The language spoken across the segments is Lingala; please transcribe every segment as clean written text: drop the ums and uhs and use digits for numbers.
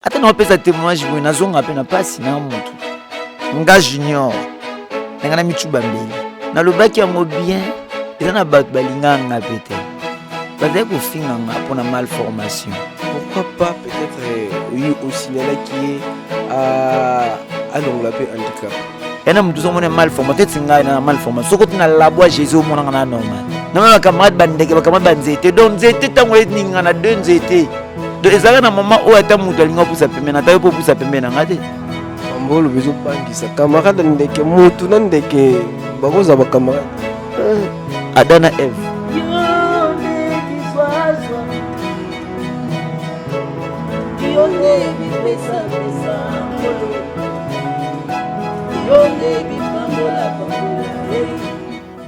ata na opesa témoignage boye nazonga mpe na pasi na motu nga junior ndenge na micuba mbeli nalobaki yango bien eza na bato balinganga mpe te bazali kofinganga mpona malformation. Pourquoi pas peut-être oui au signala qui est à l'onglape handicap. Yana mutu somone malformation teti ngai na malformation soko tina labwa Jésus omonanga na normal na ma camarade bandeke ba camarade banzete donc nzete tango eninga na deux nzete donc ezaka na mama oyo ata mutu alinga pusa pembe na tayo po pusa pembe na ngate ambolo bezo pangisa camarade ndeke mutu na ndeke bakoza ba camarade Adana Eve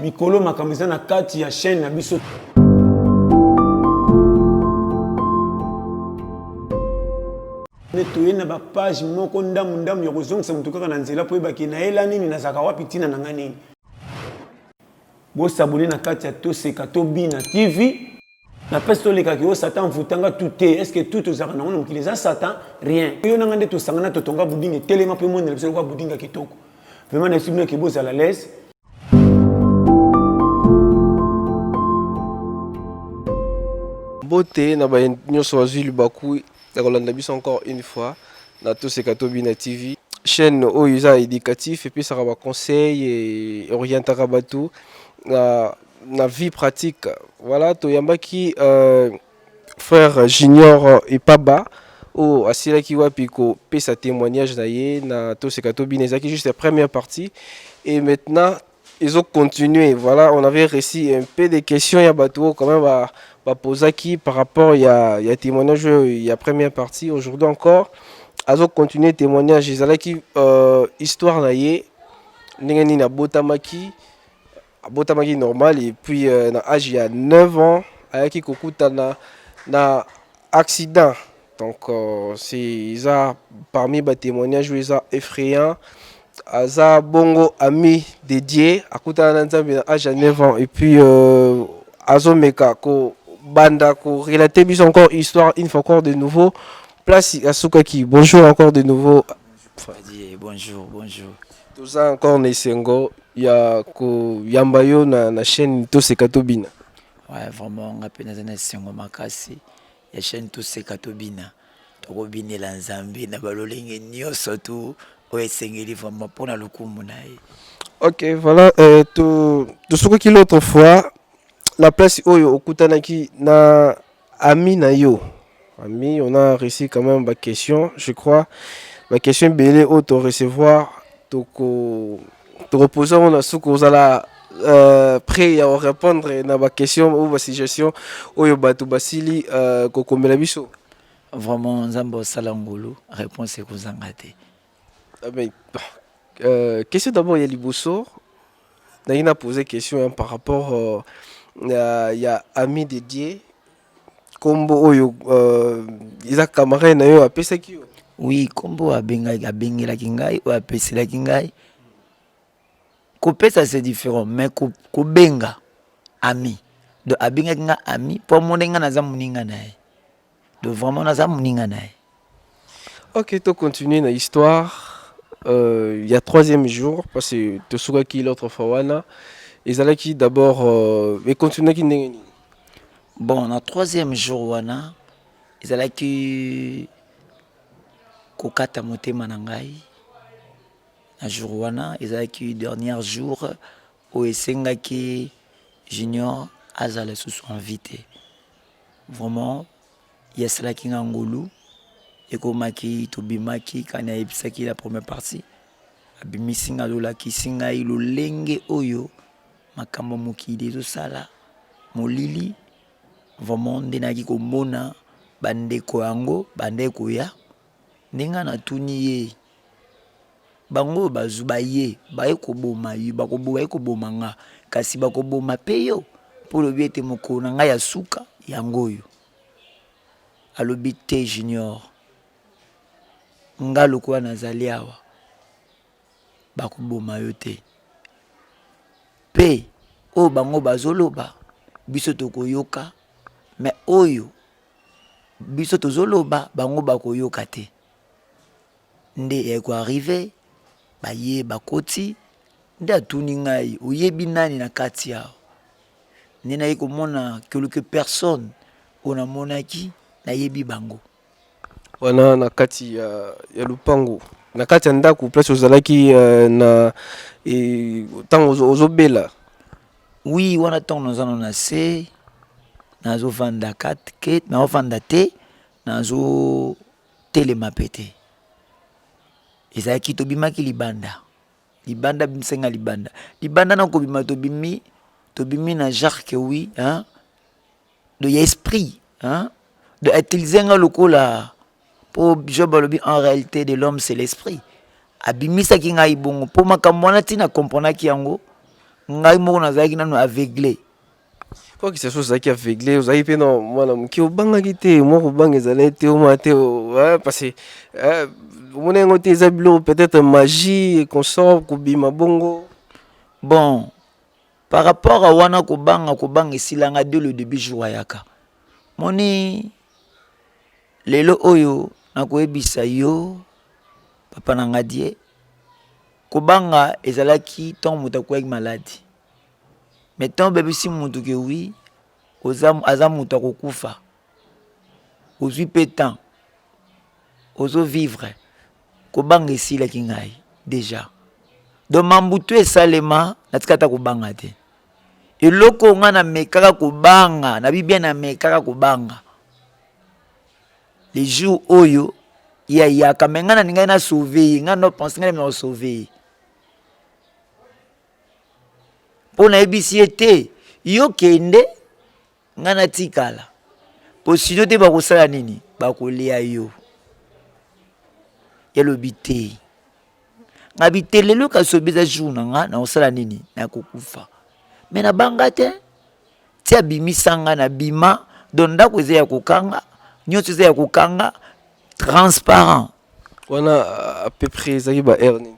mikolo makambo eza na kati ya chaîne na biso. Toye na bapage moko ndamu ya kozongisa motu kaka na nzela po yebaki nayela nini nazalaka wapi ntina na nga nini. Bosabone na kati ya Toseka Tobina TV. Na peste tolekaki yo Satan vutanga tout est-ce que tout ozalaka nango na mokili eza Satan rien. Yo nanga nde tosangana totonga budinga telema mpe monela biso kwa budinga kitoko. Vraiment na esibino ke bozala l'aise. Beauté na ba nyonso wazwi libaku ya kolanda biso encore une fois na Toseka Tobina TV chaîne oyo eza éducatif et puis ça va conseil et orientaka bato na vie pratique. Voilà toyambaki frère Junior et Paba o asilaki wapi ko pesa témoignage na ye na Toseka Tobina ezaki juste la première partie et maintenant ils ont continué. Voilà, on avait reçu un peu de questions ya bato quand même va poser qui par rapport il y a témoignage il y a première partie aujourd'hui encore azo continuer témoignage ezalaki histoire na ye ndenge nini abotamaki normal et puis na âge il y a 9 ans ayaki kokutana na accident donc c'est ça parmi ba témoignages ça effrayant aza bongo ami dédié akutana na nzambe na âge à 9 ans et puis azomeka ko banda ko relater bis encore histoire une fois encore de nouveau place à Soukaki. Bonjour encore de nouveau. Bonjour. Tout ça encore Nesengo, il y a ko Yambayo na chaîne Toseka Tobina. Ouais, vraiment on appelle na Nesengo makasi. Ya chaîne Toseka Tobina. Toko binela nzambe na balolenge nyoso tu oyesengeli vraiment pona lokumu na ye. OK, voilà to Soukaki l'autre fois la place oyo okutanaki na ami na yo. Ami, on a reçu quand même ma question, je crois. Ma question belé auto recevoir to reposer on a souko zala prêt à répondre na ma question ou ma suggestion oyo batu basili kokomela biso. Vraiment nzambo salangolo réponse est kozangate. Mais question d'abord il y a liboso. N'a posé question par rapport il y a ami dédié kombo oyo iza camarade na yo apesaki yo. Oui, kombo abengelaki ngai o apeselaki ngai. Kopesa c'est différent mais ko benga ami. Donc abengaki nga ami pour monenga naza muninga nae. Donc vraiment naza muninga nae. OK, to continuer na histoire il y a troisième jour parce que te soukaki l'autre fois wana ezalaki d'abord et continuer ki ndenge. Bon, na troisième jour wana ezalaki kokata motema na ngai na jour wana ezalaki dernier jour o esengaki Junior azala susu invité vraiment yesalaki ngangulu ekomaki tobimaki kana ebisaki la première partie abimisi ngalolaki singai lolenge oyo makambo mokili ezosala molili vraiment ndenaki komona bandeko yango bandeko ya ndenge na tuni ye bango bazuba ye baye koboma ye bakoboba ye koboma nga kasi bakoboma pe yo po lobi ete mokolo na ngai ya suka yango oyo alobi te Junior nga lokola nazali awa bakoboma yo te pe oyo bango bazoloba biso tokoyoka mais oyo biso tozoloba bango bakoyoka te nde eko arrivé baye bakoti nde atuni ngai oyebi nani na kati yao nde naye komona quelques personnes oyo namonaki nayebi bango wana na kati ya lupango na kati ya ndako place ozalaki na ntango ozobela. oui wana ntango nazana na se nazovanda kate naovanda te nazotelema mpe te ezalaki tobimaki libanda bimisenga libanda na kobima tobimi na jarke oui hein? De esprit hein? De utiliser nga lokola po job alobi en réalité de l'homme c'est l'esprit abimisaki ngai bongo po makambo wana ntina komprenaki yango ngai moko nazalaki nano aveuglé po kisa so ozalaki aveuglé ozalaki mpe na mwana moke obangaki te mwa kobanga ezalaki te oma te parce omona yango te eza biloko peut-être magie consort kobima bongo bon par rapport à wana kobanga esilanga dès le début jour ayaka moni lelo oyo nakoyebisa yo papa na nga die kobanga ezalaki ntango moto akweyaki maladi mais ntango bebisi moto ke wi aza moto akokufa ozwi mpe temps ozovivre kobanga esilaki ngai déjà donc mambutu esalema natika ata kobanga te eloko nga namekaka kobanga nabi bien namekaka kobanga les jours oyo yaka me nga na ningai na sauver nga no pense nga na sauver po nayebisi ye te yo kende nga na tikala po sino te bakosala nini bakolia yo yalobi te nga bitelelo kasobi eza jour na nga nakosala nini nakokufa me nabanga te ti abimisa nga na bima don ndako eza ya kokanga nyonso eza ya kokanga transparent wana à peu près ezalaki ba heure nini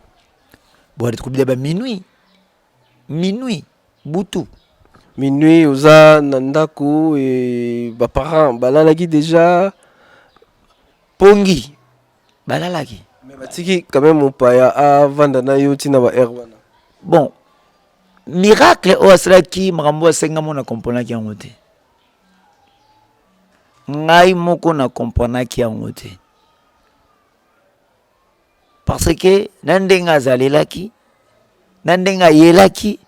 bon tukobila ba minuit butu minuit oza na ndako baparent balalaki déjà pongi balalaki mais batiki quand même mopaya avanda na yo ntina ba heure wana bon miracle oyo asalaki makambo asengamo na komponaki yango te ngai moko na komponaki yango te parce que na ndenge azalelaki na ndenge ayelaki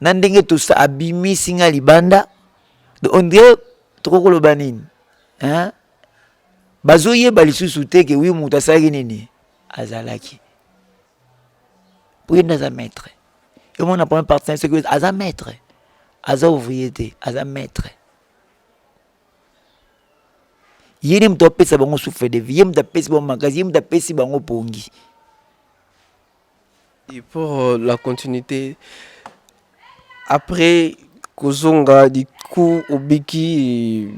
na ndenge tosa abimisi nga libanda on dirait tokokoloba nini hein? Bazoyeba lisusu te ke wi moto asalaki nini azalaki po ye nde aza maître et mon première partie c'est que aza maître aza ouvrier te aza maître ye ni moto apesa bango souffle de vie ye moto apesi bango makasi ye moto apesi bango pongi. Et pour la continuité après kozonga du coup obiki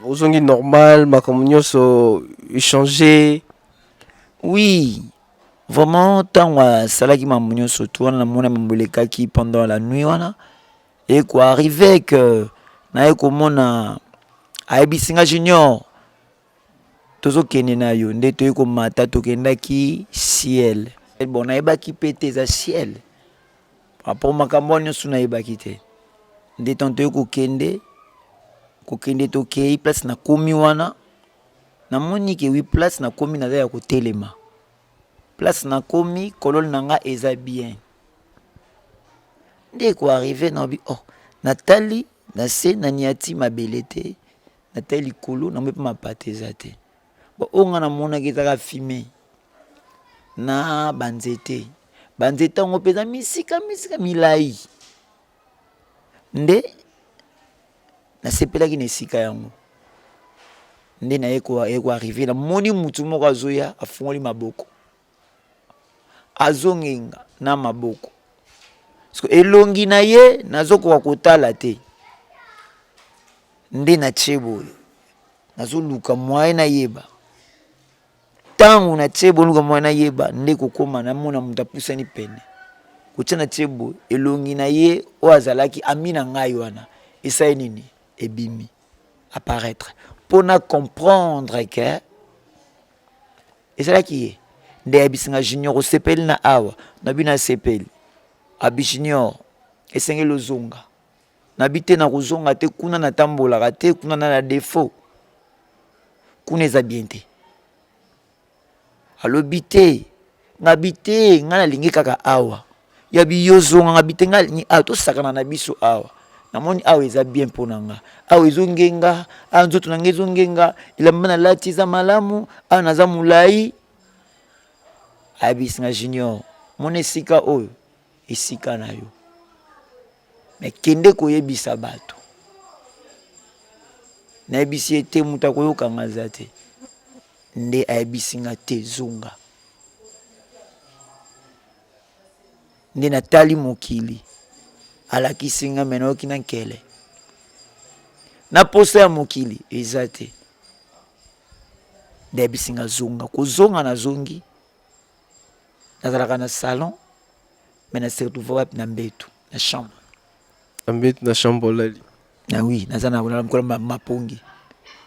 ozongi normal makambo nyonso échanger oui vraiment ntango asalaki mambo nyonso to wana namona mambo elekaki pendant la nuit wana e koarrive que naye komona ayebisi nga junior tozokende na yo nde toye komata tokendaki ciel bon nayebaki mpe te eza ciel rapport makambo wana nyonso nayebaki te nde ntango toye kokende tokei place nakomi wana namoni ke wi place nakomi naza ya kotelema place nakomi kolole na nga eza bien nde koarrive naobi oh natali na se naniati mabele te natali likolo namoi mpe mapata eza te bo oyo nga namonaki ezaka fime na banzete yango mpenza misika milai nde nasepelaki na esika yango nde naye koarrive namoni mutu moko azoya afungoli maboko azongenga na maboko elongi na ye nazokoka kotala te nde natie boye nazoluka mwaye nayeba ntango natie boluka mwaye nayeba nde kokoma namona moto apusani pene kotia natie boye elongi na ye oyo azalaki ami na ngai wana esali nini ebimi apparaître mpona comprendre ke ezalaki ye nde ayebisinga junior osepeli na awa nabi na sepeli abi junior esengeli ozonga nabi te na kozonga te kuna natambolaka te kuna na défaut kuna eza bien te alobi te ngabi te nga nalingi kaka awa yabi yozonga ngabi te nga nalingi awa tosakana na biso awa namoni awa eza bien mpo na nga awa ezongenga awa nzoto na nga ezongenga elamba nalati eza malamu awa naza molai ayebisinga junior mona esika oyo esika na yo me kende koyebisa bato nayebisi ye te moto akoyokanga aza te nde ayebisinga te zonga nde natali mokili alakisinga me nayoki na nkele na posa ya mokili eza te nde ayebisinga zonga kozonga na zongi nazalaka na salon me na se retrouve wapi na mbetu na chambre Ambet na chambre olali. na oui naza na mkola mapongi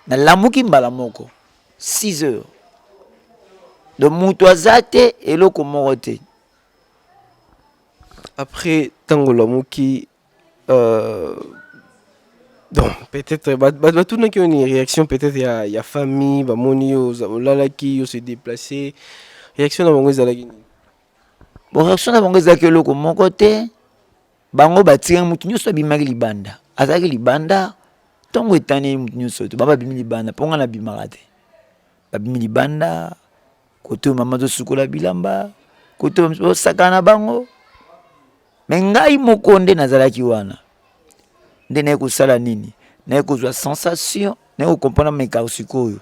nalamuki mbala moko 6 heures donc moto aza te eloko moko te. Après tango lamuki donc peut-être tout n'a une réaction peut-être il y a famille ba moni yo lalaki yo se déplacer réaction na bango ezalaki nini? Bon réaction na bango ezalaki eloko moko te bango batinga mutu nyonso abimaki libanda azalaki libanda ntongo etani mutu nyonso to baba bimi libanda mpo nga na bimaka te babimi libanda kote mama tosukola bilamba kote osakana na bango me ngai moko nde nazalaki wana nde naye kosala nini naye kozwa sensation naye kokomprendre meka sikoyo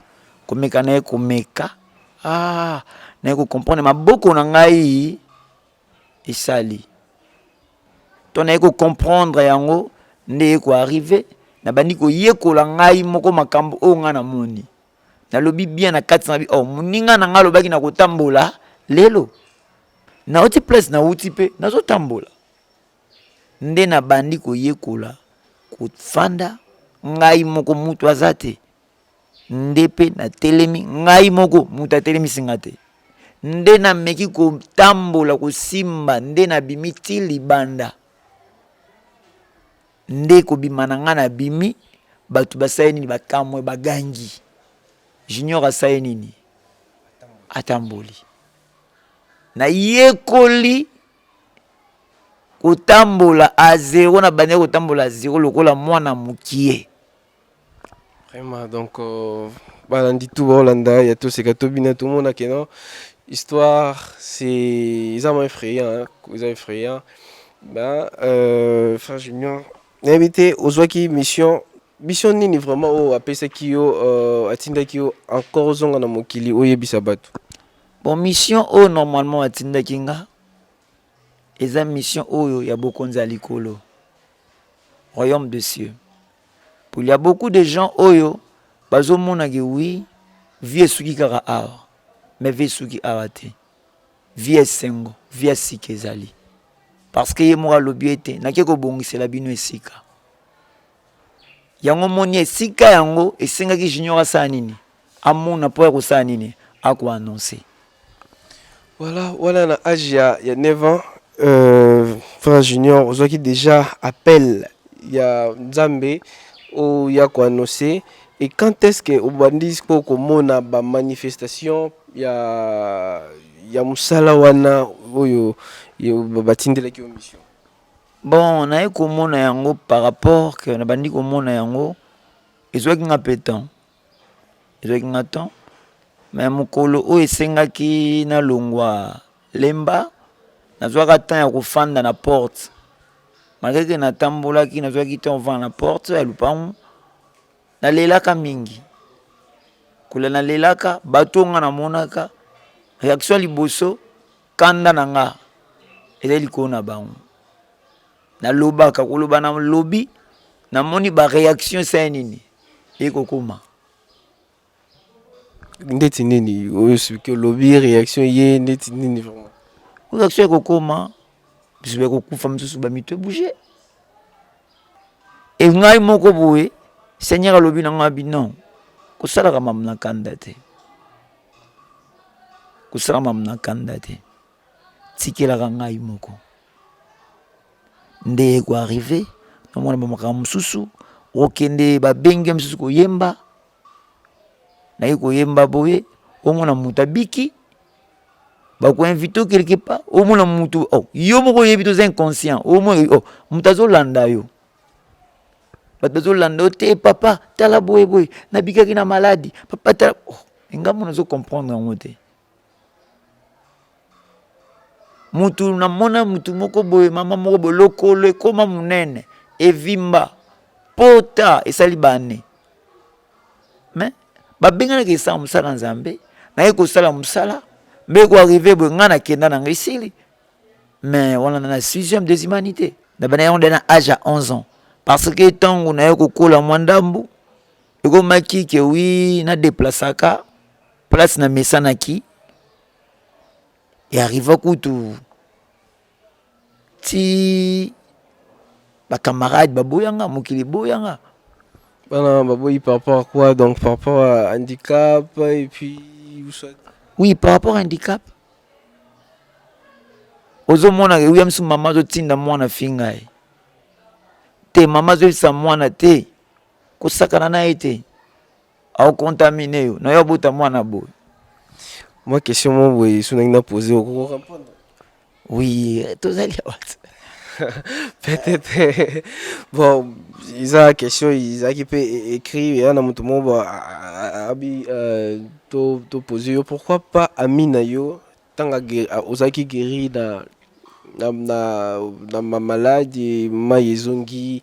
komeka naye komeka naye kokomprendre maboko na ngai esali to naye kokomprendre yango nde koarrive nabandi koyekola ngai moko makambo oyo nga namoni nalobi bien na kati na bi moninga na nga alobaki na kotambola lelo nauti place nauti mpe nazotambola nde nabandi koyekola kofanda ngai moko mutu aza te nde mpe natelemi ngai moko mutu atelemisinga te nde nameki kotambola kosimba nde nabimi ti libanda nde kobima na nga nabimi bato basali nini bakamwe bagangi junior asali nini atamboli nayekoli kotambola a zéro na bande kotambola a zéro lokola mwana mukie Vraiment donc balandi tout Hollanda ya to seka to bina tout le monde kenan histoire c'est vraiment effrayant effrayant frère Junior invité ozwaki mission nini vraiment o apesaki yo atindaki yo encore zonga na mokili oyebisa bato. Bon mission o normalement atindaki nga eza mission oyo ya bokonzi ya likolo royaume de cieux. Pour il y a beaucoup de gens oyo bazomona ke oui vie esuki kaka awa mais vie esuki awa te vie esengo vie esika ezali parce que ye moko alobi ete nake kobongisela bino esika yango moni esika yango esengaki junior asala nini amona mpo ya kosala nini akoannonce. Voilà na âge ya 9 ans frère Junior ozwaki déjà appel ya Nzambe o ya koannoncer et quand est-ce que obandi ko komona ba manifestation ya musala wana oyo batindelaki yo mission? Bon naye komona yango par rapport que nabandi komona yango ezwaki nga petan ezwaki nga temps mais mokolo oyo esengaki nalongwa lemba nazwaka temps ya kofanda na porte malgré que natambolaki nazwaki temps ovanda na porte ya lupango nalelaka mingi kolela nalelaka bato nga namonaka réaction liboso kanda na nga ezali likolo na bango nalobaka koloba na lobi namoni ba réaction sa nini ekokoma ndeti nini oyo soki olobi réaction ye ndeti nini vraiment réaction ekokoma biso ekokufa misusu bamito ebouge e ngai moko boye seigneur alobi na ngai non kosalaka mamu na kanda te kosalama na kanda te tikelaka ngai moko nde koarrive namona bamakambo mosusu okende babengi mosusu koyemba naye koyemba boye omona mutu abiki bakoinvite quelque part omona mutu yo moko oyebi toza inconscient omona mutu azolanda yo bato bazolanda yo te papa tala boye boye nabikaki na maladi papa tala engambo nazocomprendre yango te mutu namona mutu moko boye mama moko boye lokolo ekoma munene evimba pota esali bane mais babenganaka esala mosala nzambe naye kosala mosala mbe koarrive boye ngai nakenda na ngai esili mais wana na 6e des humanités na bana yango nde na âge à 11 ans parce que ntango naye kokola mwa ndambu ekomaki ke wi nadeplasaka place na mesanaki arriva kutu ti bacamarade baboyanga mokili boyanga bana baboyi par rapport à quoi donc par rapport à handicap et puis oui par rapport à handicap ozomona ke uyamsu mama azotinda mwana finga ye te mama azoyebisa mwana te kosakana na ye te aokontamine yo na yo abota mwana boye. Moi question mo boye so nangi na poser okoko répondre. Oui, tozali peut-être bon ils a question ils a qui peut écrire et na mutu mo ba abi to poser pourquoi pas Amina yo tanga ozaki guéri na ma maladie ma yezongi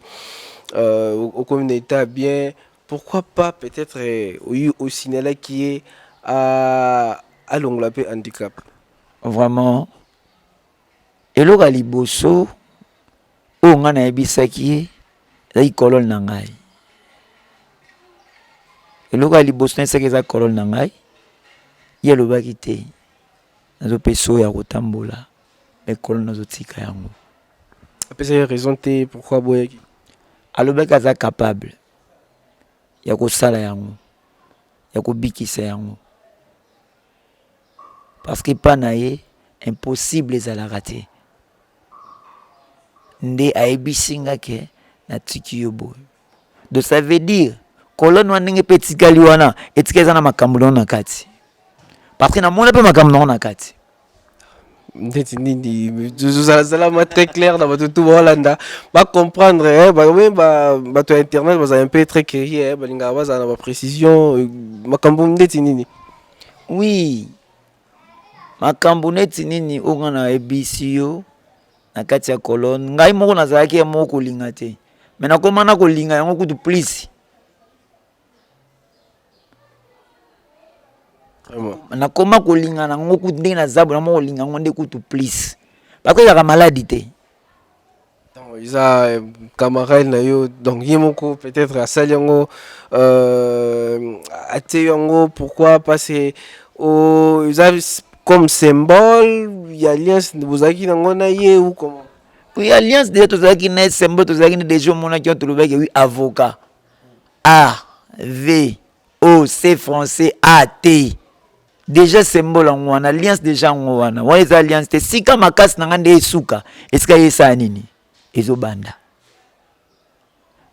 au communauté bien pourquoi pas peut-être au cinéma qui est à l'onglape handicap vraiment eloka liboso o nga na ebisaki ye ezaki kolole na ngai eloka liboso na esaki eza kolole na ngai ye alobaki te nazopesa oyo ya kotambola me kolole nazotika yango apesa raison te pourquoi boyaki alobaki aza capable ya kosala yango ya kobikisa yango parce que pa na ye impossible ezalaka te nde ayebisi nga ke natiki yo boye donc ça veut dire kolone wana ndenge mpe etikali wana etika eza na makambo nango na kati parce que namona mpe makambo nango na kati ndeti nini zozala très clair na bato tu baolanda bacomprendre bato ya internet bazala un peu très curieux balingaka bazala na baprécision makambo ndeti nini oui makambo neti nini onga na ebisi yo na kati ya kolone ngai moko nazalaki ya moko kolinga te me nakoma na kolinga yango kutu plus nakoma kolinga nango kutu ndenge naza bona moko kolinga yango nde kutu plus parce que ezalaka maladi te eza camarade na yo donc ye moko peut-être asali yango atie yango pourquoi parce que eza comme symbole ya alliance bozalaki nango na ye ou comment oui alliance déjà tozalaki na symbole tozalaki na déjà omonaki yo tolobaki oui avocat A V O C français A T déjà symbole yango wana alliance déjà yango wana wana eza alliance te sika makasi na nga nde esuka esika ye esala nini ezobanda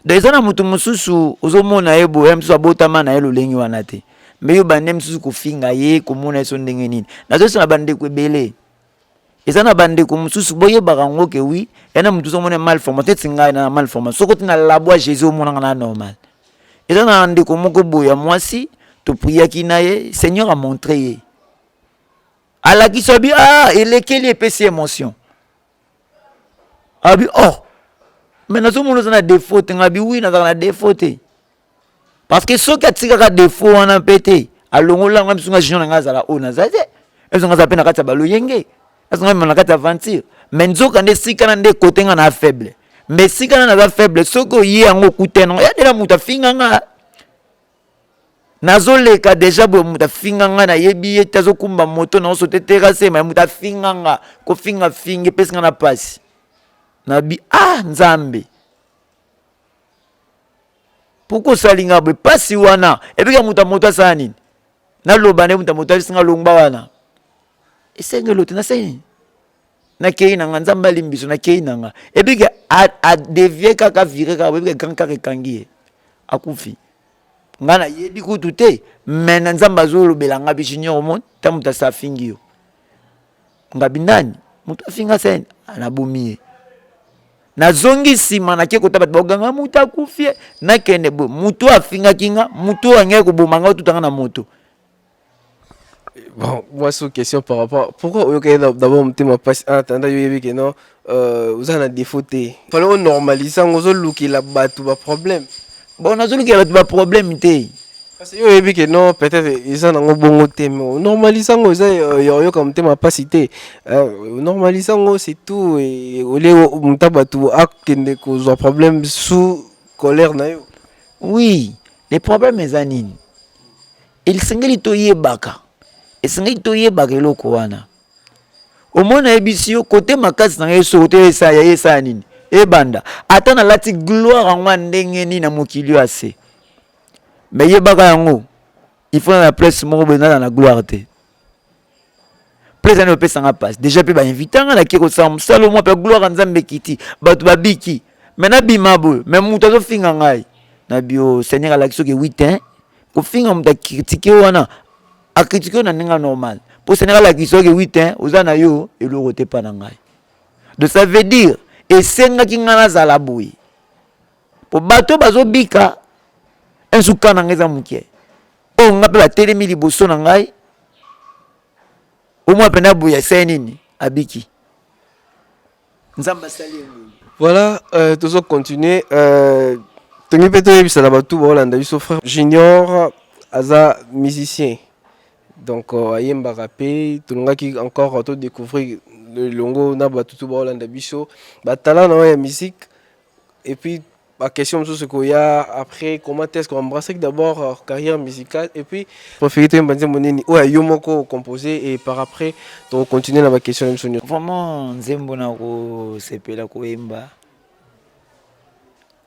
donc eza na motu mosusu ozomona ye boye mosusu abotama na ye lolenge wana te me yo bande mosusu kofinga ye komona ye so ndenge nini nazosi na bandeko ebele eza na bandeko mosusu boyebaka yango ke wi eza na motu ozomona malformation teti ngai na malformation soko tina labo ya jésus omonanga na normal eza na ndeko moko boye ya mwasi topriaki na ye seigneur a montré ye alakisi abi elekeli epesi émotion abi mais nazomona oza na défaut te ngabi wi nazaka na défaut te parce que soki atikaka défaut wana mpe te alongolanga biso nga junior na ngai azala oyo naza te ezo nga aza mpe na kati ya baloyenge ezo nga mema na kati ya aventure mais nzoka nde sikana nde kote nga na faible mais sikana naza faible soki oye yango okute nango ya dela moto afinga nga nazoleka deja boye moto afinga nga nayebi ye te azokumba moto naosote terase ma moto afinga nga kofinga finga epesi nga na pasi nabi nzambe pourquoi salinga boye pasi wana epeka moto moto asala nini naloba nde moto moto abisinga longba wana esenge lote na seni na kei nanga nzamba limbiso na kei nanga ebike a devie kaka vire kaka ebike grand kaka kangie akufi ngana yebi kutu te mena nzamba zolo belanga bishinyo mon tamuta sa fingio ngabindani mutu afinga seni anabumie na zongi sima na keko tabat boganga mutu akufie na kende bo mutu afinga kinga mutu angeko bomanga tutanga na moto. Bon, moi, c'est une question par rapport. Pourquoi au Canada, d'abord, on m'a pas attendant, il y a non, vous avez des fautes. Fallait normaliser, on a look il a battu un problème. Bon, on a look il a battu un problème, té. Parce que il y a que non, peut-être ils ont un bon thème. Normaliser, on a comme thème pas cité. Normaliser, c'est tout. Et au lieu on t'a battu qu'il cause un problème sous colère na yo. Oui, les problèmes mes anines. Il s'engage toyer baka. Et s'engage toyer baka eloko wana. Au moins na ebisio côté makasi na yeso côté esa ya esa nini. E banda. Ata na lati gloire en wa ndenge ni na mokili assez. Mais ye baka yango. Il faut na place moko bena na gloire te. Place na pesa nga passe. Déjà pe ba inviter nga na kiko sam salo mo pe gloire nzambe kiti. Batu babiki. Mena bimabo, même muta zo finga ngai. Na bio Seigneur la kiso ke 8 ans. Ko finga muta critiquer wana. A critiquer na ninga normal. Pour Seigneur la kiso ke 8 ans, ozana yo eloko te pa na ngai. Donc ça veut dire et senga ki ngana zala boui. Po bato bazo bika ensuka na ngeza mukie. O ngape ba telemi liboso na ngai. O mo pena boui ya nini abiki. Nzamba sali ngo. Voilà, toujours continuer. Tengi peut-être ça là-bas tout voilà, on a eu son frère Junior, Aza musicien. Donc ayemba rapper, tout le monde qui encore tout découvrir le longo na ba tout voilà, on a eu so, ba talent dans la musique. Et puis la question c'est qu'il y a après comment est-ce qu'on embrasse d'abord carrière musicale et puis préféré te mbanze moneni ouais yomoko composer et par après donc continuer la question même sonio. Vraiment nzembo na ko sepela ko emba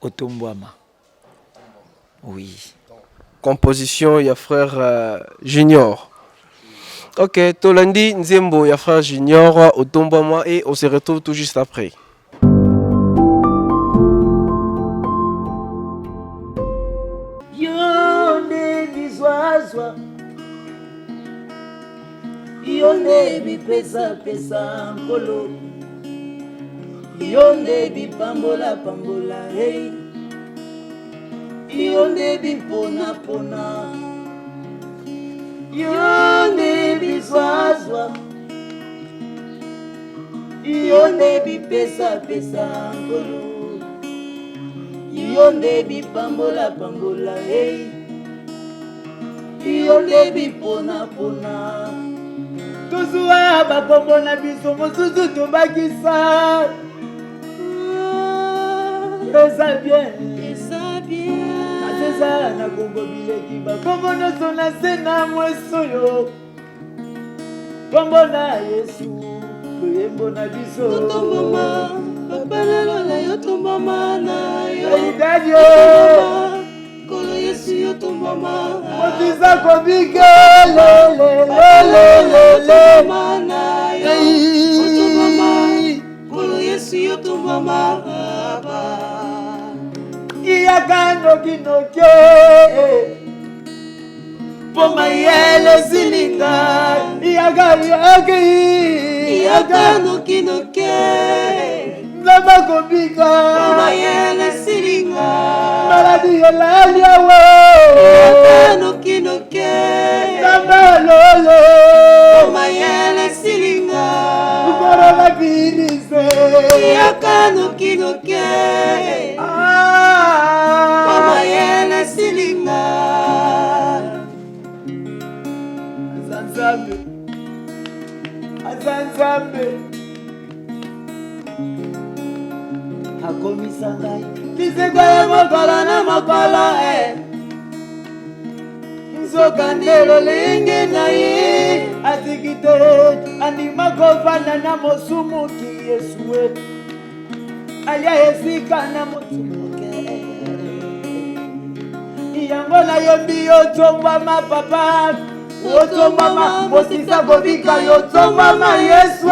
otombwama. Oui. Composition, il y a frère Junior. Ok, Tolandi Nzembo, il y a frère Junior, Otombwama et on se retrouve tout juste après. Yonde bizwazwa Yonde bipesa pesa nkolo Yonde bipambola pambola hey Yonde bipona pona Yonde bizwazwa Yonde bipesa pesa nkolo Yonde bipambola pambola hey Yonde bipona pona Tuzua bakombo na biso mosusu tobakisa Eza bien Eza bien Aseza na kombo bileki bakombo nyonso na se na mweso yo Kombo na Yesu Loyembo na biso Totomboma Babalalo na yo tomboma na yo Eidadio Kolo Yesu yo tomboma Motisa kobike Tomboma na yo Tomboma Kolo Yesu yo tomboma Iyakano kinoke Poma yele silinga Iyakano kinoke Nama kobika Poma yele silinga Maladi yelali yawe Iyakano kinoke Nama lolo Poma yele silinga Ukoro virise Iyakano kinoke Poma yele silinga Azanzambe Azanzambe Akomisa ngai Kisego ya makala na makala Nzoka ndelo lenge na ye Atikite Andima kovana na mosumu ki Yesue Aya esika na mosumu ke Yango na yombi yo tongwa ma papa otombama mosisa kobika yo tombama Yesu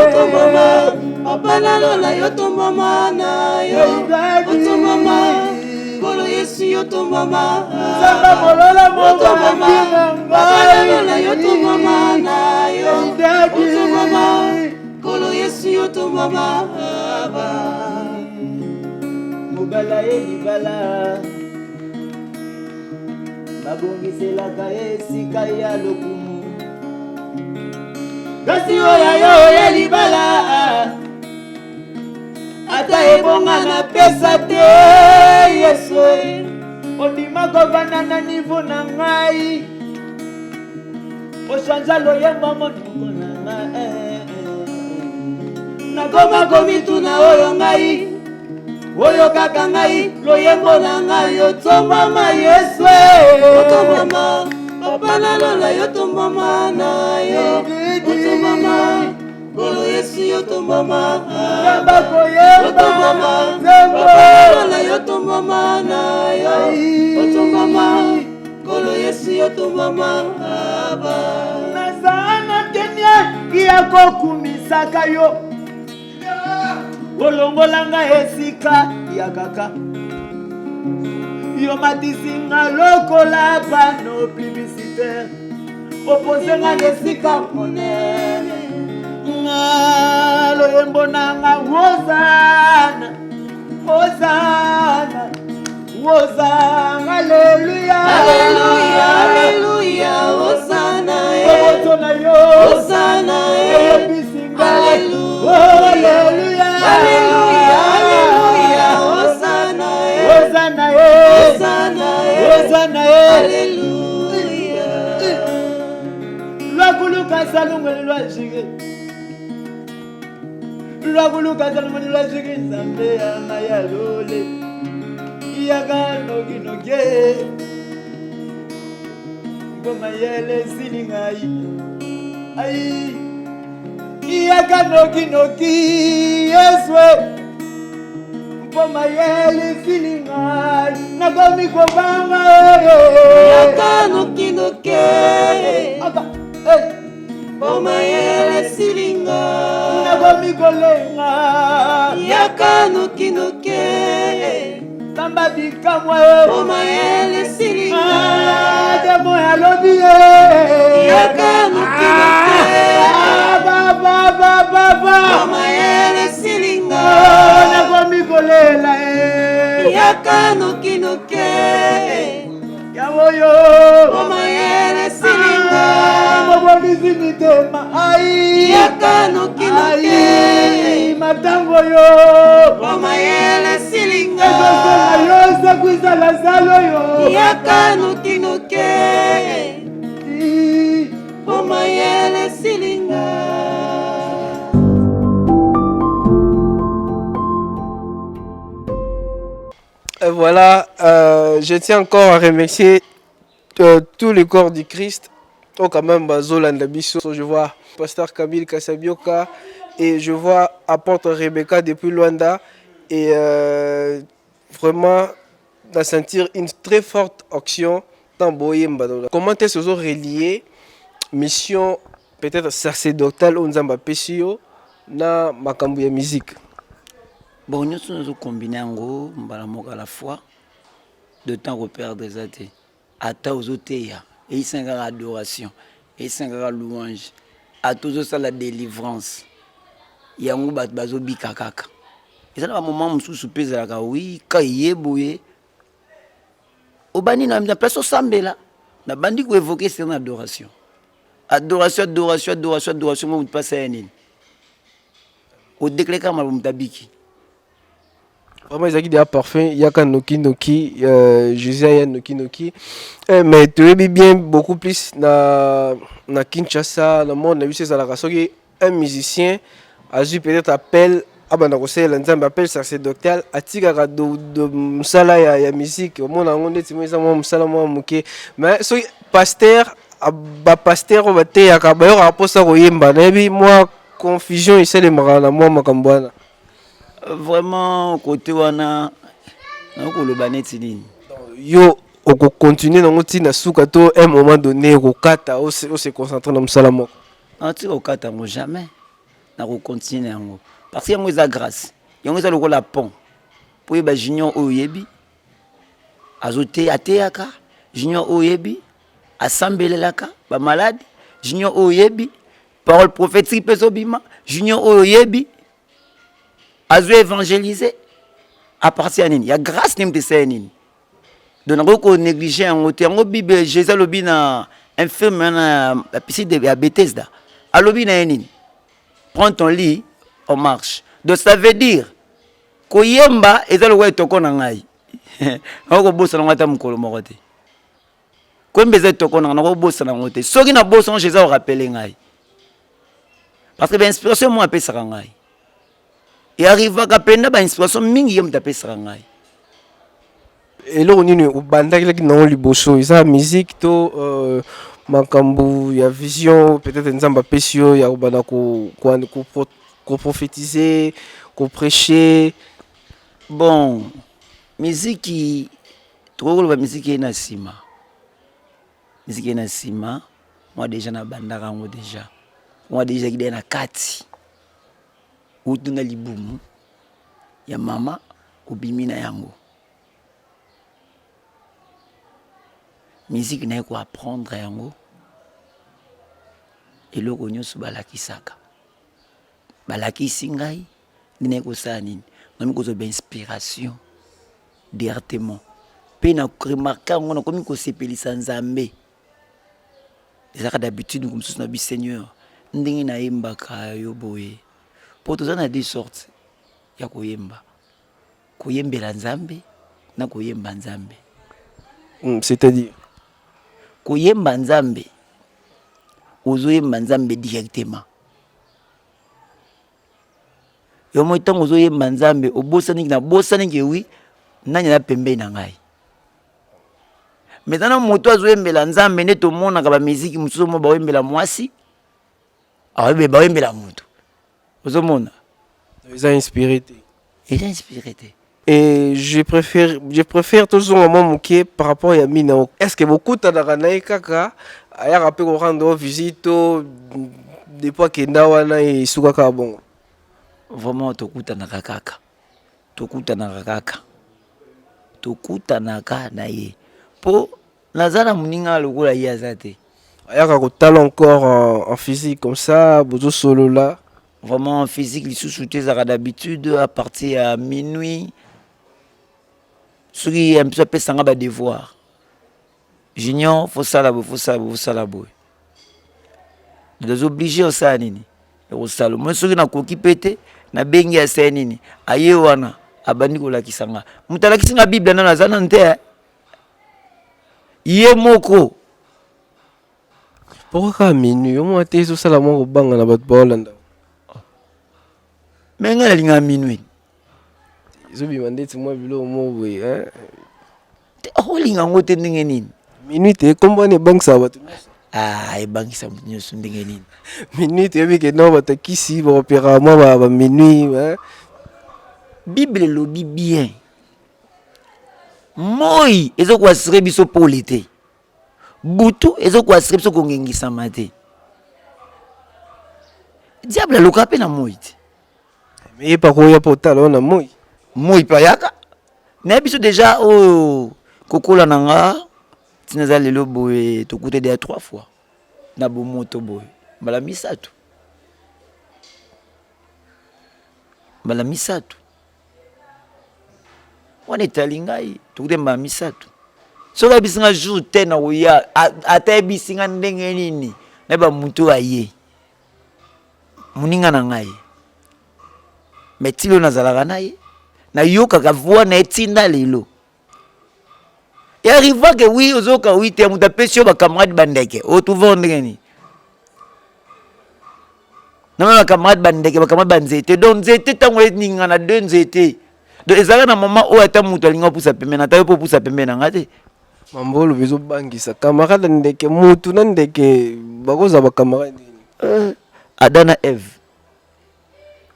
otombama papa nalola yo tombama na yo otombama kolo Yesu yo tombama Samba molola otombama papa nalola yo tombama na yo otombama kolo Yesu yo tombama mobala libala babongiselaka esika ya lokumu kasi oya yo ya libala ata ebonga na pesa te Yesu ondima kovanda na nivo na ngai oshanja loyemba monoko na ngai nakoma komituna oyo ngai oyo kaka ngai loyembo na ngai otombama Yesu otombama papa nalola yo tombama na yo otombama kolo Yesu yo tombama otombama papa nalola yo tombama na yo otombama kolo Yesu yo tombama nazana tenia ya kokumisaka yo olongolanga esika ya kaka yo matisinga lokola pano publicitaire oposenga nesika monene nga loyembo nanga wozana wozana wozana aleluya aleluya aleluya wozana obotona yo wozana ebisinga aleluya aleluya aleluya aleluya wozana wozana wozana wozana aleluya lwakuluka salungwe lwajige lwakuluka salungwe lwajige nzambe yanga ya lole yaga noginoge ngoma yele silingai ai yaga noginogi Yesu ngoma yele silingai nakomi kobanga yaka nokinoke aka boma yele silinga nakomi kolenga yaka nokinoke tamba bikamwa boma yele silinga demo ya lobi yaka nokinoke boma yele silinga nakomi kolela yaka nokinoke yawoyo boma yele silinga mobomisi mitema ai yaka nokinoke matango yo boma yele silinga ezosala yo sakwizala salo yo yaka nokinoke boma yele silinga. Voilà, je tiens encore à remercier tout le corps du Christ. Oh, quand même, Zolanda Bisso, je vois Pasteur Camille Kassabioka et je vois apôtre Rebecca depuis Luanda. Et vraiment, de sentir une très forte action dans Boyemba. Comment est-ce que vous relié mission peut-être sacerdotale au Nzamba Pesio na makambu ya musique? Bon, nous sommes combinés en gros, à la fois, de temps repère des athées. À Taozoteya, et il s'en a adoration, et il s'en a louange, à tous ça la délivrance. Il y a un bazo bikakaka. Et ça, à un moment, je suis pèse à la oui, quand il est bouillé, au bani, on a place au sambela. On a bandi qui évoquer c'est une adoration. Adoration, adoration, adoration, adoration, on passe à un île. Au déclé, comme on tabiki. Vraiment, ils ont dit parfum, il y a Noki Noki, José Noki Noki. Mais tu es bien beaucoup plus na Kinshasa, dans le monde, on a vu ça la race. Un musicien a eu peut-être appel, appel sacerdotal, a tigara de musala ya musique. Au monde, on a dit que ça musala muke. Mais ce pasteur, pasteur, on va te yakabayo rapport ça koyemba. Nabi moi confusion ici les marana moi makambwana. Vraiment, côté wana, on a le banet. Yo, continuer dans na suka to un moment donné kata on se concentrer dans msala moko. Non, tu okata ngo jamais. Na ko continuer ngo. Parce que yango eza grâce. Yango eza lokola pont. Po yeba junior oyebi. Azote ateyaka. Junior oyebi. Asambelelaka ba malade. Junior oyebi. Parole prophétique pesobima. Junior oyebi. Azo évangéliser. À partir de nini. Ya grâce nimte senini. Donc on néglige en côté en Bible Jésus lobi na infirme na piscine de Bethesda. A lobi na nini. Prends ton lit, on marche. Donc ça veut dire koyemba ezalo wa toko na ngai. Ako bossa na ngata mukolo moko te. Ko mbeze toko na ngako bossa na ngote. Soki na bossa Jésus o rappeler ngai. Parce que l'inspiration moi apesa ngai. Et arrive ka penda ba inspiration mingi yem tapesa ngai. Et là on est au bandaki na liboso isa musique to makambu ya vision peut-être nzamba pesio ya bana ko prophétiser, ko prêcher. Bon, musique trop la musique na sima. Musique na sima, moi déjà na bandaka ngo déjà. Moi déjà qui na kati. Utunga libumu ya mama ubimina yango. Musique na ko apprendre yango. Et le konyo su balakisaka. Balakisi ngai ndine ko sa nini. Nami ko zo ba inspiration directement. Pe na remarquer ngo na komi ko sepelisa nzambe. Ezaka d'habitude comme ça na bi Seigneur. Ndingi na yembaka yo boye. Po to na deux sortes ya koyemba. Koyembela nzambe na koyemba nzambe. C'est-à-dire koyemba nzambe ozoyemba nzambe directement. Yo mo tango ozoyemba nzambe obosani na bosani ke wi nani na pembe na ngai. Maintenant moto azoyembela nzambe ne to mona ka ba musique mususu mo ba oyembela mwasi. Awe ba oyembela moto. Ozomona. ils ont inspiré. Il est inspiré. Et je préfère toujours un moment qui par rapport à Mina. Est-ce que beaucoup de kaka aya rappelé qu'on rendre visite des fois que ndawana et sukaka bon. Vraiment tokuta na kaka. Tokuta na kaka. Tokuta na ka na ye. Po nazana muninga lokola ya zate. Aya ka talent encore en physique comme ça, bozo solo là. Vraiment en physique, les sous-soutés d'habitude à partir à minuit. Ceux qui un peu sans un devoir. Junior, faut ça là, faut ça là. Les obligés au ça nini. Au salon. Moi ceux qui na koki pété, na bengi à ça nini. Aye wana, abandi ko la kisanga. Mutala kisinga Bible na zana nte. Yé moko. Pourquoi minuit? Au moins t'es au salon au banga na bat Hollande. Mais nga linga minuit. Ils ont demandé si moi bilo mo oui hein. Oh linga ngote ndenge nini? Minuit te combien de banques ça va? Ah, et banque ça nyoso ndenge nini? Minuit te bi ke no bata kisi ba opéra moi ba minuit hein. Bible lobi bien. Moi, ezo kwa sire biso pour l'été. Butu ezo kwa sire biso kongengisa mate. Diable lokape na moi. Mais pas quoi ya portal on a moi. Moi payaka. Na biso déjà o kokola nanga tinaza lelo boye to coûter déjà 3 fois. Na bo moto boye. Bala misatu. Bala misatu. Wana talingai to coûter ba misatu. Soka bisinga jour tena oya ata bisinga ndenge nini. Na ba mutu aye. Muninga na ngai. Mais tilo nazalaka naye na yoka ka voix na etinda lelo. Et arrive que oui ozoka oui te muta pesio ba camarade bandeke o tu vendre ni. Na ma camarade bandeke ba camarade banzete donc nzete tango ninga na deux nzete. Donc ezala na mama o ata mutu alinga pusa pembe na tayo po pusa pembe na ngate. Mambolo bezo bangisa camarade ndeke mutu na ndeke bakoza ba camarade. Adana Eve.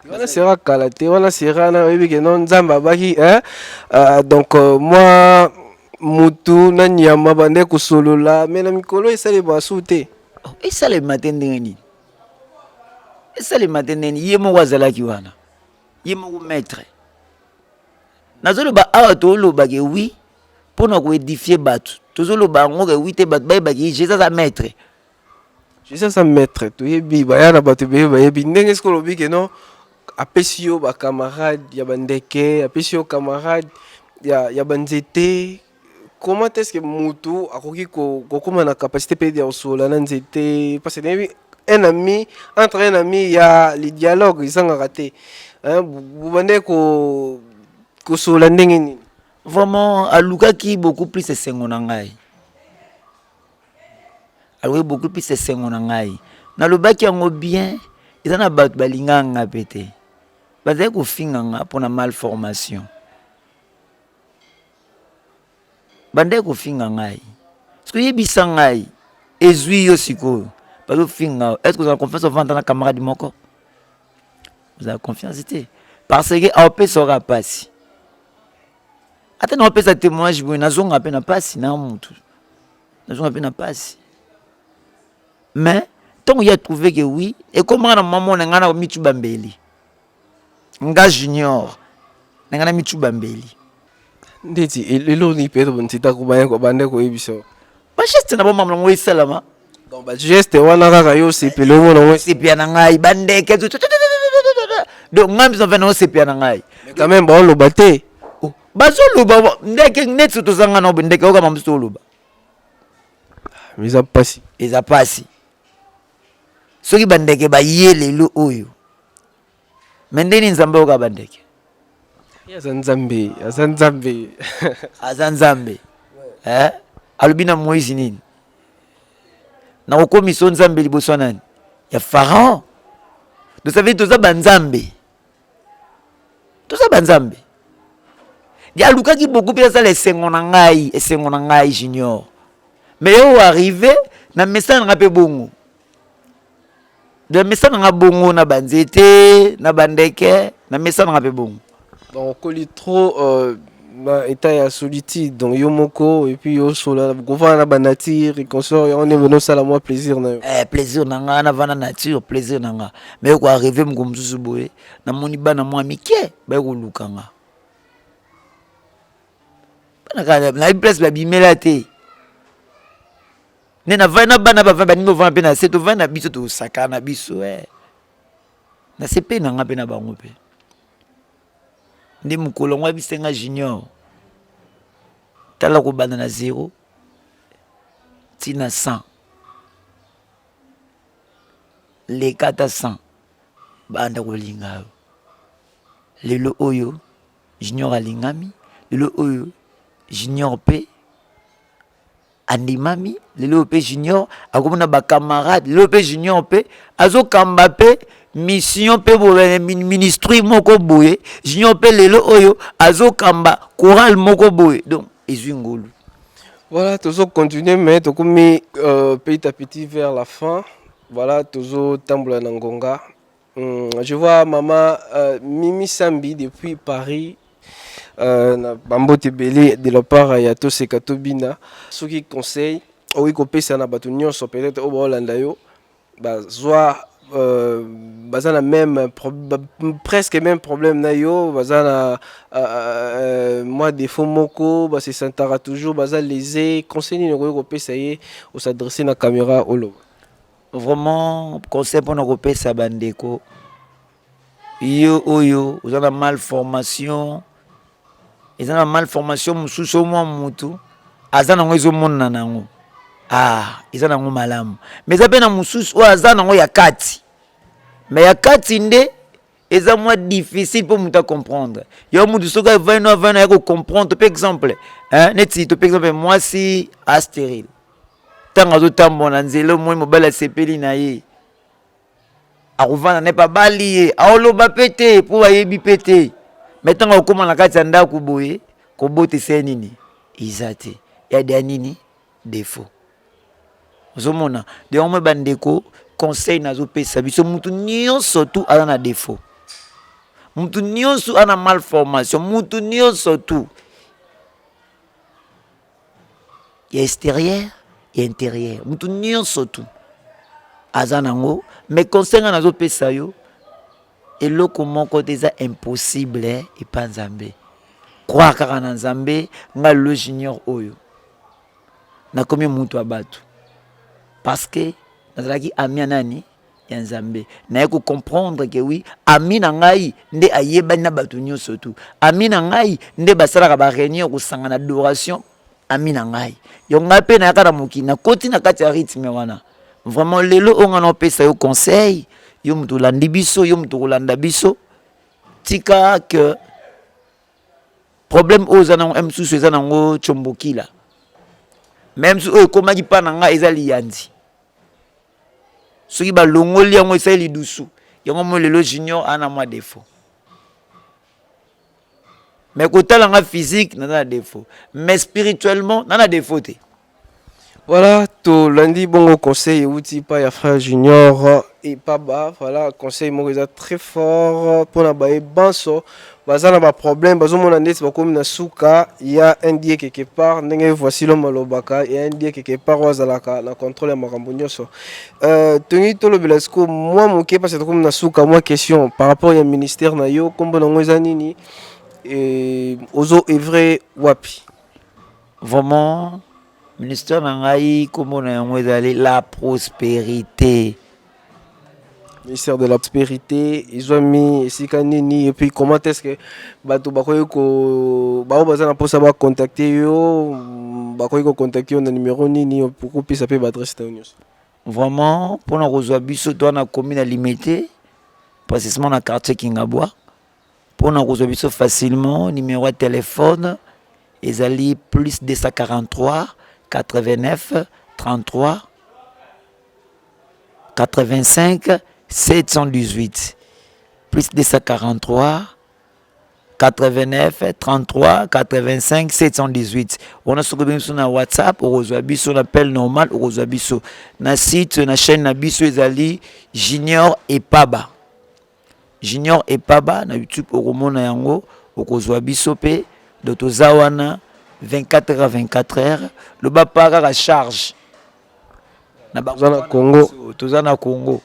Voilà sera kalaté, voilà sera na oui que non nzamba baki hein. Donc moi mutu na nyama bande kosolola mais na mikolo esali basu te. Esali matin ndenge nini? Esali matin ndenge nini? Ye moko azalaki wana. Ye moko maître. Nazoloba awa toloba ke oui mpona koédifier bato. Tozoloba yango ke oui te bato bayebaki Jésus aza maître. Jésus aza maître. Toyebi baya na bato bayebi ndenge eske olobi ke non apesi yo bacamarade ya bandeke, apesi yo camarade ya banzete. Comment est-ce que mutu akoki kokoma na capacité pe ya osola na nzete parce que un ami entre un ami il y a le dialogue ils ont raté hein vous bandez ko sola ndenge nini Vraiment alukaki beaucoup plus esengo na ngai. Alukaki beaucoup plus esengo na ngai. Nalobaki yango bien ezana bato balinganga pete. Bazali kofinganga mpona malformation. Bande kofinga ngai. Est-ce que yebisa ngai ezui yo sikoyo? Bazo finga. Est-ce que vous avez confiance au vent dans la camarade moko? Vous avez confiance c'était parce que AP sera passé. Attends on peut ça témoignage bon nazonga pe na passé na mutu. Nazonga pe na passé. Mais tant il a trouvé que oui et comment na maman na ngana mitu bambeli. Nga junior. Na ngana mitu bambeli. Ndeti lelo ni peto bonzita kubanya ko bande ko ebiso Ba geste na bomama ngo isalama. Donc ba geste wana kaka yo sepelo mo no sepia na ngai bandeke donc ngambi so vena sepia na ngai. Mais quand même ba lo baté. Bazo loba ndeke net to zanga no ndeke oka mamsto loba. Eza pasi. Eza pasi. Soki bandeke ba yele lo oyo. Mendeni nzambe oka bandeke. Azanzambe, azanzambe. Azanzambe. Alubina Moïse nini? Na okomi so nzambe liboso nani? Ya Pharaon. Vous savez tout ça banzambe. Tout ça banzambe. Ya luka ki beaucoup plus ça les sengo na ngai junior. Mais yo arrivé na message na pe bongo. De message na bongo na banzete, na bandeke, na message na pe bongo. Donc on lit trop état ya solitude donc yo moko et puis yo sola gouvernement na banature et consort on est venu ça la moi plaisir na plaisir nanga na vana nature plaisir nanga mais ko arriver mkomsusu boye na moni bana moi mike ba ko lukanga bana ka na place ba bimela te ne na vana bana ba vana ningo vana pe na seto vana biso to sakana biso na sepe nanga pe na bango pe ndi mukolo ngwa bisenga junior tala ko bana na 0 tina 100 les 400 banda ko linga lelo oyo junior alingami lelo oyo junior pe andimami lelo pe junior akomona ba camarade lelo pe junior pe azo kamba pe mission pe bo ministry moko boye junior pe lelo oyo azo kamba choral moko boye donc ezingolu. Voilà toujours continuer mais to komi petit à petit vers la fin voilà toujours tambola nangonga je vois maman Mimi Sambi depuis Paris na bambote belé de la part ya to se katobina ceux qui conseillent oui ko pesa na bato nyonso peut-être au Hollande yo ba zwa bazana même presque même problème na yo bazana moi défaut moko ba se sentara toujours baza lésé conseiller ne ko pesa ye ou s'adresser na caméra olo vraiment conseil pour na ko pesa bandeko yo oyo uzana malformation ezana malformation mususu mo mutu azana ngo ezomona nango ezana ngo malamu mais ça pena mususu o azana ngo ya kati mais ya kati nde eza moins difficile pour muta comprendre yo mutu soka vano ya ko comprendre par exemple neti to par exemple moi si stérile tanga zo tambona nzelo moi mobala sepeli na ye akuvana ne pa bali aoloba pete pour ayebi pete maintenant okoma na kati ya ndako boye ko botisa nini izate ya de nini défaut ozomona de omwe bandeko conseil nazo pesa biso mutu nyonso tu ala na défaut mutu nyonso ana malformation mutu nyonso tu il y a extérieur et intérieur. Mutu nyonso tu azanango mais conseil na zo pesa yo eloko moko déjà impossible et pas nzambe. Croire kaka na nzambe nga le junior oyo. Na komi mutu abatu. Parce que nazalaki ami nani ya nzambe. Na ko comprendre que oui, ami na ngai nde ayeba na batu nyonso tu. Ami na ngai nde basala ba réunion ko sanga na adoration. Ami na ngai. Yo ngape na yakara mukina koti na kati ya rythme wana. Vraiment lelo on a pesa yo conseil, yo mutu landi biso, yo mutu landa biso. Tika que problème aux anango msusu ezanango chombokila. Même si oyo komaki pa na nga ezali yandi. Soki ba longoli yango esali dusu. Yango mo lelo junior ana moi défaut. Mais côté la physique nana défaut. Mais spirituellement nana défaut. Voilà, tout lundi, bon conseil, outil pas ya frère junior et pas bas. Voilà, conseil moi très fort pour la baie banso. Bazana ba problème, bazo mon andé c'est comme na souka, il y a un dieu quelque part, n'engé voici le malobaka, il y a un dieu quelque part wazalaka na contrôle makambonyoso. Tony tolo belasco, moi mon ke parce que comme na souka, moi question par rapport au ministère na yo, comme bon nini et ozo est vrai wapi. Vraiment ministère nangai comme on a la prospérité. Ministère de la prospérité, ils ont mis ici kanini et puis comment est-ce que bato bakoyo ko ba bazana pour savoir contacter yo bakoyo ko contacter na numéro nini pour qu'on puisse appeler adresse ta news. Vraiment pour na rejoindre biso toi na commune limitée précisément na quartier Kingabwa pour na rejoindre biso facilement numéro de téléphone ezali plus 243 89 33 85 718 plus 243 89 33 85 718. On a sur na WhatsApp, on reçoit biso l'appel normal, on reçoit biso na site na chaîne na biso ezali Junior et Paba. Junior et Paba na YouTube okomona yango okozwa biso pe de tozawana 24 heures à 24 heures le bapaka la charge na Congo tozana Congo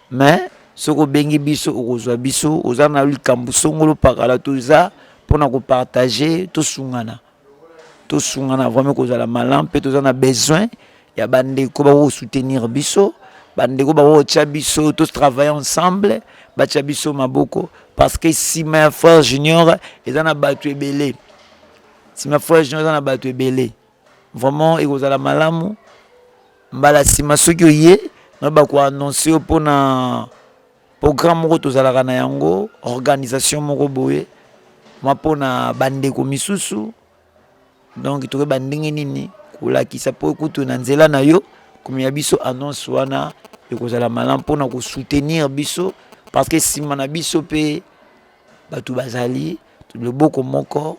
mais soko bengi biso okozwa biso ozana likambo songolo pakala toza pona ko partager to sungana vraiment kozala malam pe tozana besoin ya bande ko ba soutenir biso bande ko ba tia biso tous travailler ensemble ba tia biso maboko parce que si ma frère junior ezana batu ebele si ma frère junior ezana batu ebele vraiment ekozala malamu mbala sima soki oye na ba ko annoncer pona programme moko tozalaka na yango organisation moko boye mapona bande ko misusu donc toke bandenge nini kolakisa po kutu na nzela na yo comme ya biso annonce wana ekozala malamu pona ko soutenir biso parce que sima na biso pe batu bazali le boko moko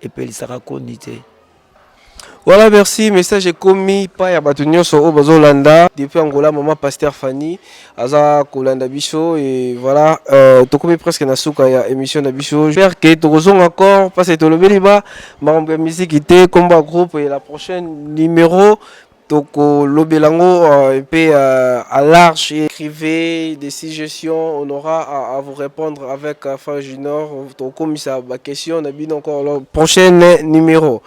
epelisaka kondite. Voilà, merci. Message est commis par Yabatunio sur Obazolanda. Depuis Angola, maman Pasteur Fanny, Aza Kolanda Bicho. Et voilà, tu commis presque na souka ya émission na Bicho. J'espère que tu reçois encore. Parce que tu le béliba. Ma musique était combat groupe. Et la prochaine numéro. Donc, l'Obelango, un peu à large, écrivez des suggestions, on aura à vous répondre avec Fan Junior. Donc, comme ça, ma question, on a bien encore le prochain numéro.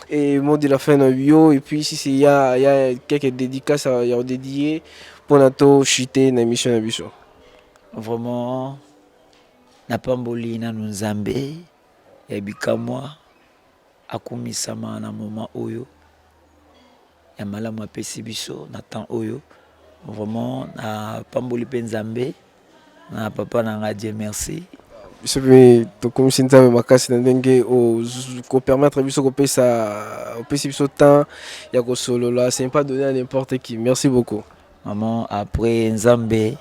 Et mot de la fin de bio. Et puis, si il y a quelques dédicaces à dédier pour notre chuter dans l'émission de Bicho. Vraiment, n'a pas mboli na nzambe, et bikamwa, akumisama na moment oyo. Ya malamu apesi biso na temps oyo vraiment na pamboli pe nzambe na papa na nga Dieu merci biso pe to comme si nzambe makasi na ndenge ko permettre biso ko pesi biso temps ya ko solo là c'est pas donné à n'importe qui. Merci beaucoup maman. Après nzambe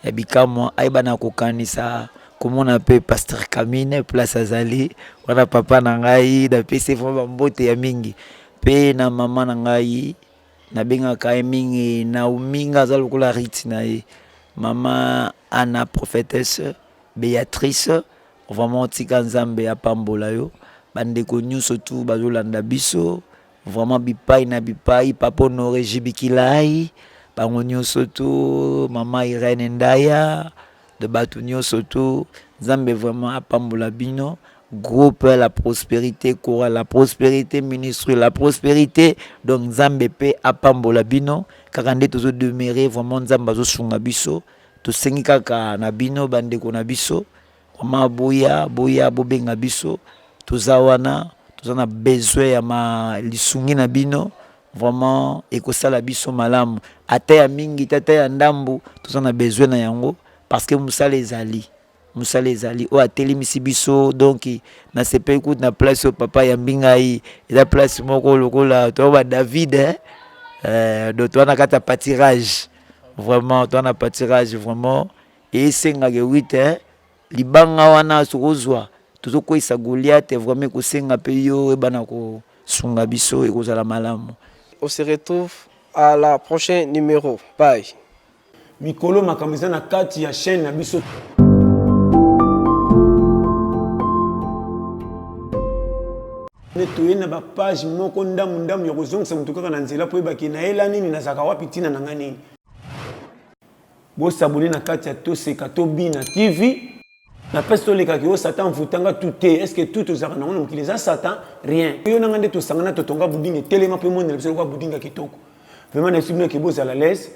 ya bikamwa aiba na kokanisa komona pe pasteur Kamine place azali wana papa na ngai da pesi vraiment mbote ya mingi pe na mama na ngai na benga ka mingi na uminga za lokola riti na ye mama Anna prophétesse Béatrice vraiment tika nzambe ya pambola yo bande ko nyuso tu bazolanda biso vraiment bipai na bipai papa Honoré Jibikilai bango nyonso tu mama Irene Ndaya de batu nyonso tu Nzambe vraiment apambola bino groupe la prospérité chorale la prospérité ministre la prospérité donc Nzambe pe apambola bino kaka nde tozo demeurer vraiment Nzambe azo sunga biso tosengi kaka na bino bandeko na biso vraiment boya bobenga biso toza wana toza na besoin ya lisungi na bino vraiment ekosala biso malamu ata ya mingi tata ya ndambu toza na besoin na yango parce que musala ezali o atelemisi biso donc na sepe écoute na place au papa ya mbingai eza place moko lokola to ba David do to na kata pâturage vraiment to na pâturage vraiment et senga ke 8 libanga wana sokozwa tozokoisa Goliath vraiment kosenga pe yo ebana ko sunga biso ekozala malamu. On se retrouve à la prochaine numéro. Bye. Mikolo makambo na kati ya chaîne na biso. Netoye na ba page moko ndamu ya kozongisa mutu kaka na nzela po ebaki na ela nini na zaka wapi tina na ngani. Bo sabone na kati ya Toseka Tobina TV. Na pesto leka ki o Satan vutanga tout est que tout ozaka na ngona mukileza Satan rien. Yo nangande to sangana to tonga budinga telema pe monde na biso kwa budinga kitoko. Vraiment na sibino ke boza la laisse.